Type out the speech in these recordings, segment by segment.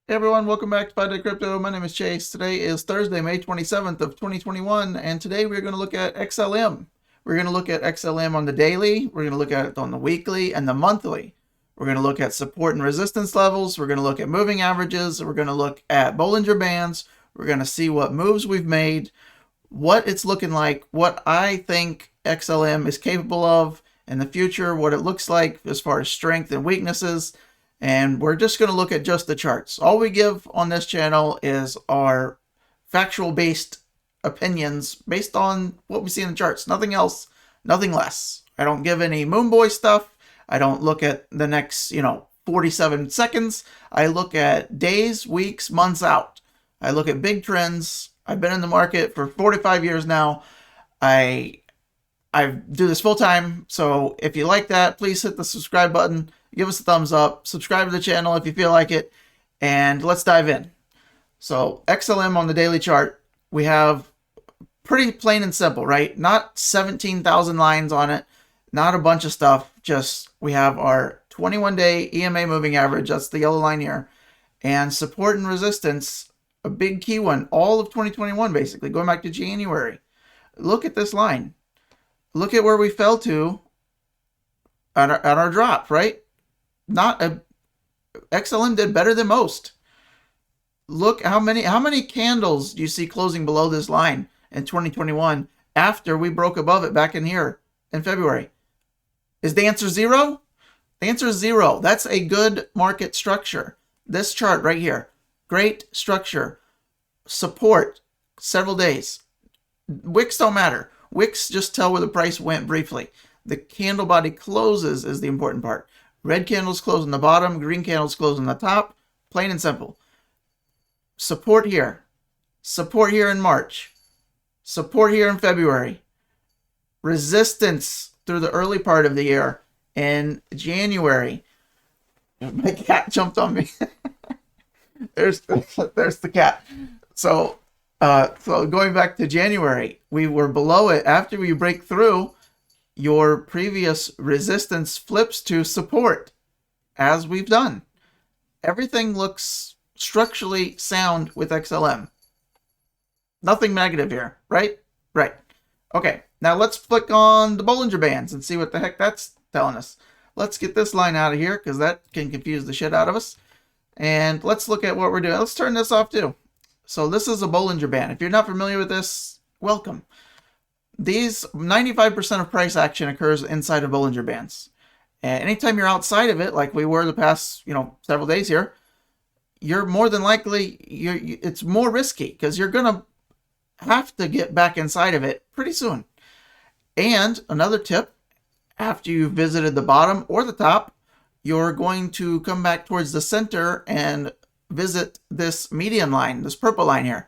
Hey everyone, welcome back to 5-Day Crypto. My name is Chase. Today is Thursday, May 27th of 2021, and today we're going to look at XLM. We're going to look at XLM on the daily, we're going to look at it on the weekly and the monthly. We're going to look at support and resistance levels, we're going to look at moving averages, we're going to look at Bollinger Bands, we're going to see what moves we've made, what it's looking like, what I think XLM is capable of in the future, what it looks like as far as strength and weaknesses. And we're just going to look at just the charts. All we give on this channel is our factual based opinions based on what we see in the charts. Nothing else, nothing less. I don't give any moon boy stuff. I don't look at the next, 47 seconds. I look at days, weeks, months out. I look at big trends. I've been in the market for 45 years now. I do this full time. So if you like that, please hit the subscribe button. Give us a thumbs up, subscribe to the channel if you feel like it, and let's dive in. So XLM on the daily chart, we have pretty plain and simple, right? Not 17,000 lines on it, not a bunch of stuff, just we have our 21-day EMA moving average, that's the yellow line here, and support and resistance, a big key one, all of 2021 basically, going back to January. Look at this line. Look at where we fell to on our drop, right? XLM did better than most. Look how many candles do you see closing below this line in 2021 after we broke above it back in here in February? Is the answer zero? The answer is zero. That's a good market structure. This chart right here, great structure. Support, several days. Wicks don't matter. Wicks just tell where the price went briefly. The candle body closes is the important part. Red candles close on the bottom, green candles close on the top. Plain and simple. Support here. Support here in March. Support here in February. Resistance through the early part of the year in January. My cat jumped on me. there's the cat. So going back to January, we were below it. After we break through, your previous resistance flips to support, as we've done. Everything looks structurally sound with XLM. Nothing negative here, right? Right. Okay, now let's flick on the Bollinger Bands and see what the heck that's telling us. Let's get this line out of here because that can confuse the shit out of us. And let's look at what we're doing. Let's turn this off too. So this is a Bollinger Band. If you're not familiar with this, welcome. These 95% of price action occurs inside of Bollinger Bands. And anytime you're outside of it, like we were the past, several days here, you're more than likely, it's more risky because you're going to have to get back inside of it pretty soon. And another tip, after you've visited the bottom or the top, you're going to come back towards the center and visit this median line, this purple line here.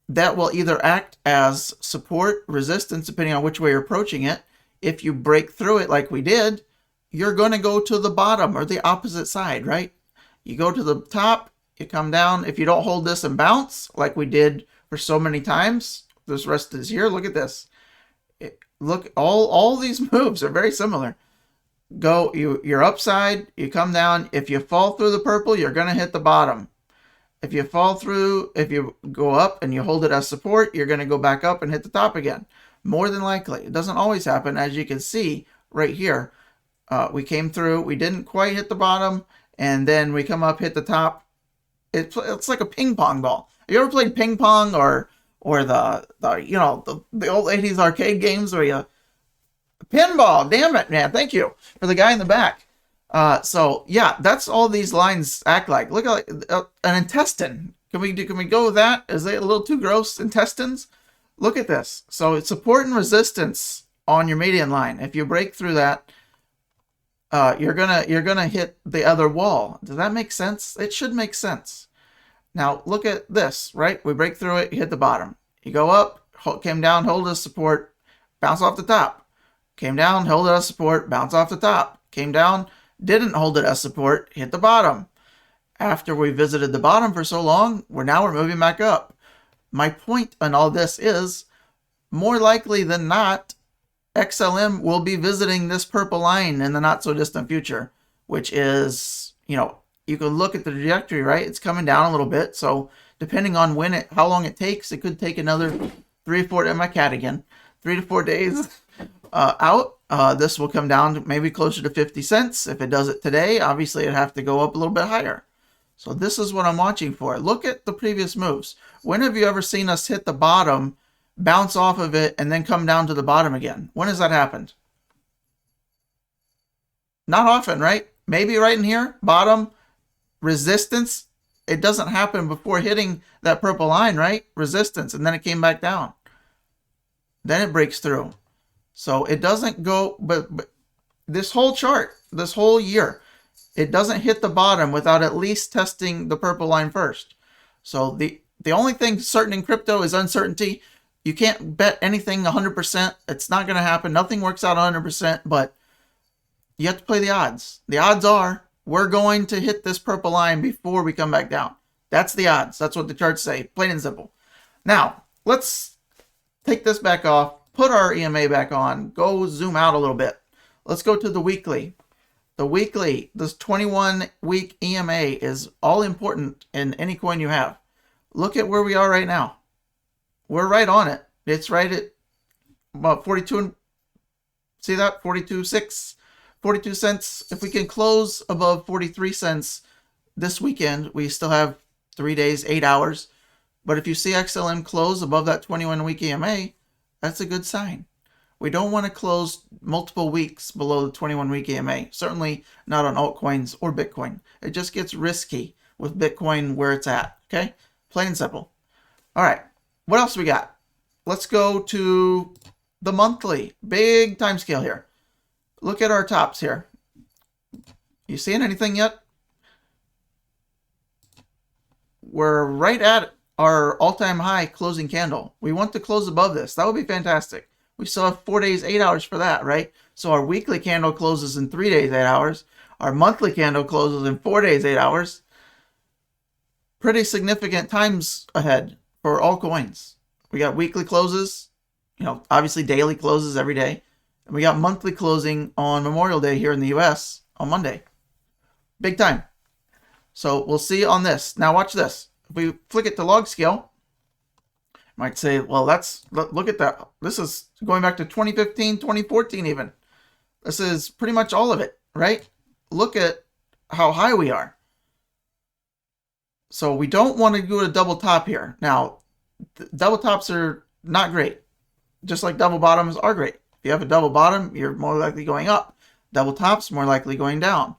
That will either act as support, resistance, depending on which way you're approaching it. If you break through it like we did, you're going to go to the bottom or the opposite side, right? You go to the top, you come down. If you don't hold this and bounce like we did for so many times this rest of this year, look at this. Look, all these moves are very similar. You're upside, you come down. If you fall through the purple, you're going to hit the bottom. If you go up and you hold it as support, you're going to go back up and hit the top again. More than likely. It doesn't always happen. As you can see right here, we came through, we didn't quite hit the bottom, and then we come up, hit the top. It's like a ping pong ball. Have you ever played ping pong or the old 80s arcade games where you pinball? Damn it, man. Thank you for the guy in the back. So yeah, that's all these lines act like. Look at an intestine. Can we go with that? Is it a little too gross? Intestines? Look at this. So it's support and resistance on your median line. If you break through that, you're gonna hit the other wall. Does that make sense? It should make sense. Now look at this, right? We break through it, you hit the bottom. You go up, came down, hold as support, bounce off the top. Came down, hold it as support, bounce off the top. Came down, didn't hold it as support, hit the bottom. After we visited the bottom for so long, we're moving back up. My point on all this is, more likely than not, XLM will be visiting this purple line in the not so distant future, which is, you can look at the trajectory, right? It's coming down a little bit. So depending on how long it takes, it could take another 3 or 4, and my cat again, 3 to 4 days out. This will come down to maybe closer to 50 cents. If it does it today, obviously it'd have to go up a little bit higher. So this is what I'm watching for. Look at the previous moves. When have you ever seen us hit the bottom, bounce off of it, and then come down to the bottom again? When has that happened? Not often, right? Maybe right in here, bottom, resistance. It doesn't happen before hitting that purple line, right? Resistance, and then it came back down. Then it breaks through. So it doesn't go, but this whole chart, this whole year, it doesn't hit the bottom without at least testing the purple line first. So the only thing certain in crypto is uncertainty. You can't bet anything 100%. It's not going to happen. Nothing works out 100%, but you have to play the odds. The odds are we're going to hit this purple line before we come back down. That's the odds. That's what the charts say, plain and simple. Now, let's take this back off, put our EMA back on, go zoom out a little bit. Let's go to the weekly. The weekly, this 21-week EMA is all important in any coin you have. Look at where we are right now. We're right on it. It's right at about 42. See that? 42.6, 42 cents. If we can close above 43 cents this weekend, we still have 3 days, 8 hours. But if you see XLM close above that 21-week EMA, that's a good sign. We don't want to close multiple weeks below the 21-week EMA. Certainly not on altcoins or Bitcoin. It just gets risky with Bitcoin where it's at. Okay? Plain and simple. All right. What else we got? Let's go to the monthly. Big time scale here. Look at our tops here. You seeing anything yet? We're right at our all-time high closing candle. We want to close above this. That would be fantastic. We still have 4 days, 8 hours for that, right? So our weekly candle closes in 3 days, 8 hours. Our monthly candle closes in 4 days, 8 hours. Pretty significant times ahead for all coins. We got weekly closes, obviously daily closes every day. And we got monthly closing on Memorial Day here in the US on Monday. Big time. So we'll see on this. Now watch this. If we flick it to log scale, might say, well, look at that. This is going back to 2015, 2014 even. This is pretty much all of it, right? Look at how high we are. So we don't want to do a double top here. Now, double tops are not great. Just like double bottoms are great. If you have a double bottom, you're more likely going up. Double tops, more likely going down.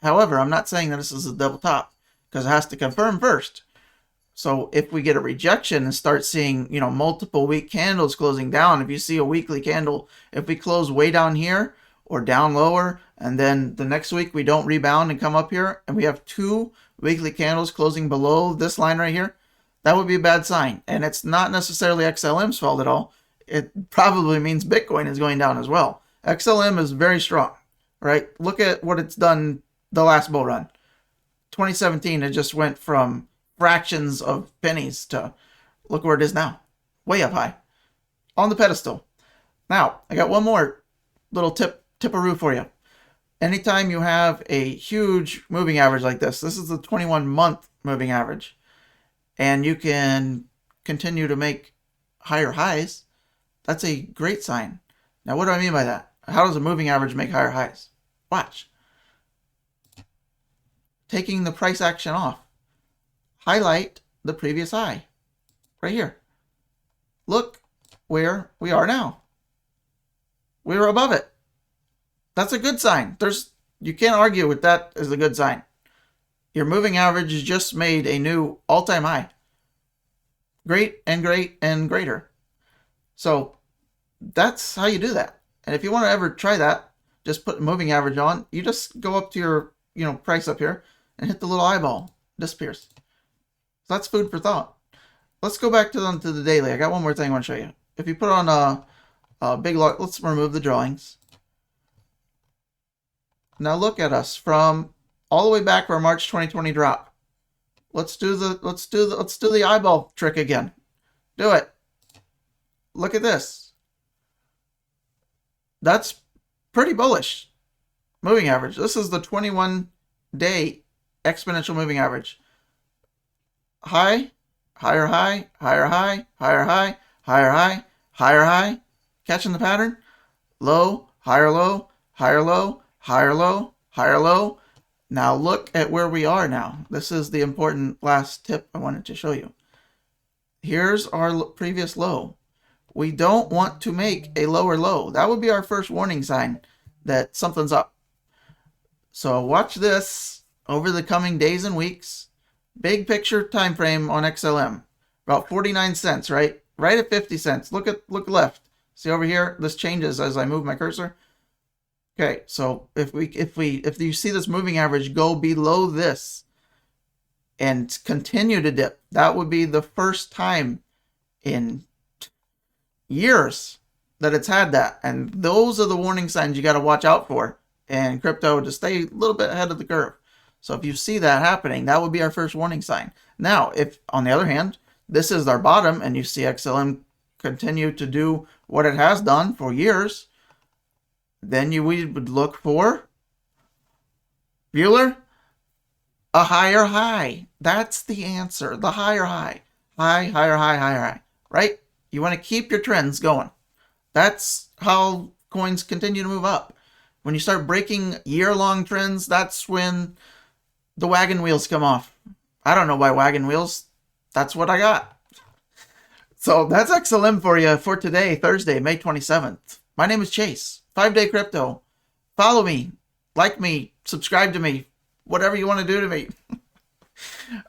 However, I'm not saying that this is a double top because it has to confirm first. So if we get a rejection and start seeing, multiple week candles closing down, if you see a weekly candle, if we close way down here or down lower, and then the next week we don't rebound and come up here, and we have 2 weekly candles closing below this line right here, that would be a bad sign. And it's not necessarily XLM's fault at all. It probably means Bitcoin is going down as well. XLM is very strong, right? Look at what it's done the last bull run. 2017, it just went from fractions of pennies to look where it is now. Way up high. On the pedestal. Now, I got one more little tip-a-roo for you. Anytime you have a huge moving average like this is the 21-month moving average, and you can continue to make higher highs, that's a great sign. Now, what do I mean by that? How does a moving average make higher highs? Watch. Taking the price action off. Highlight the previous high. Right here. Look where we are now. We're above it. That's a good sign. You can't argue with that as a good sign. Your moving average has just made a new all-time high. Great and great and greater. So that's how you do that. And if you want to ever try that, just put moving average on. You just go up to your price up here and hit the little eyeball. Disappears. So that's food for thought. Let's go back to the daily. I got one more thing I want to show you. If you put on a big log, let's remove the drawings. Now look at us from all the way back for our March 2020 drop. Let's do the eyeball trick again. Do it. Look at this. That's pretty bullish. Moving average. This is the 21-day exponential moving average. High, higher high, higher high, higher high, higher high, higher high. Catching the pattern? Low, higher low, higher low, higher low, higher low. Now look at where we are now. This is the important last tip I wanted to show you. Here's our previous low. We don't want to make a lower low. That would be our first warning sign that something's up. So watch this over the coming days and weeks. Big picture time frame on XLM. About 49 cents, right? Right at 50 cents. Look left. See over here? This changes as I move my cursor. Okay, so if you see this moving average go below this and continue to dip, that would be the first time in years that it's had that. And those are the warning signs you got to watch out for in crypto to stay a little bit ahead of the curve. So if you see that happening, that would be our first warning sign. Now, if on the other hand, this is our bottom and you see XLM continue to do what it has done for years, then we would look for, Bueller, a higher high. That's the answer. The higher high. High, higher high, higher high. Right? You want to keep your trends going. That's how coins continue to move up. When you start breaking year-long trends, that's when the wagon wheels come off. I don't know why wagon wheels. That's what I got. So that's XLM for you for today, Thursday, May 27th. My name is Chase, 5-Day Crypto. Follow me, like me, subscribe to me, whatever you want to do to me.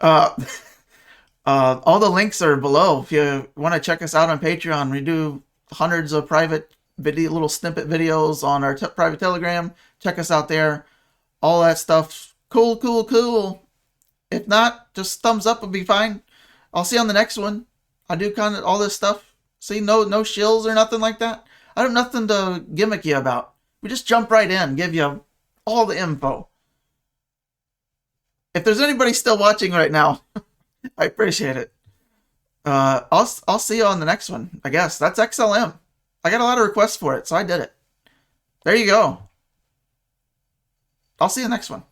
All the links are below. If you want to check us out on Patreon, we do hundreds of private video, little snippet videos on our private Telegram. Check us out there. All that stuff. Cool, cool, cool. If not, just thumbs up will be fine. I'll see you on the next one. I do kind of all this stuff. See, no shills or nothing like that. I have nothing to gimmick you about. We just jump right in, give you all the info. If there's anybody still watching right now, I appreciate it. I'll see you on the next one, I guess. That's XLM. I got a lot of requests for it, so I did it. There you go. I'll see you next one.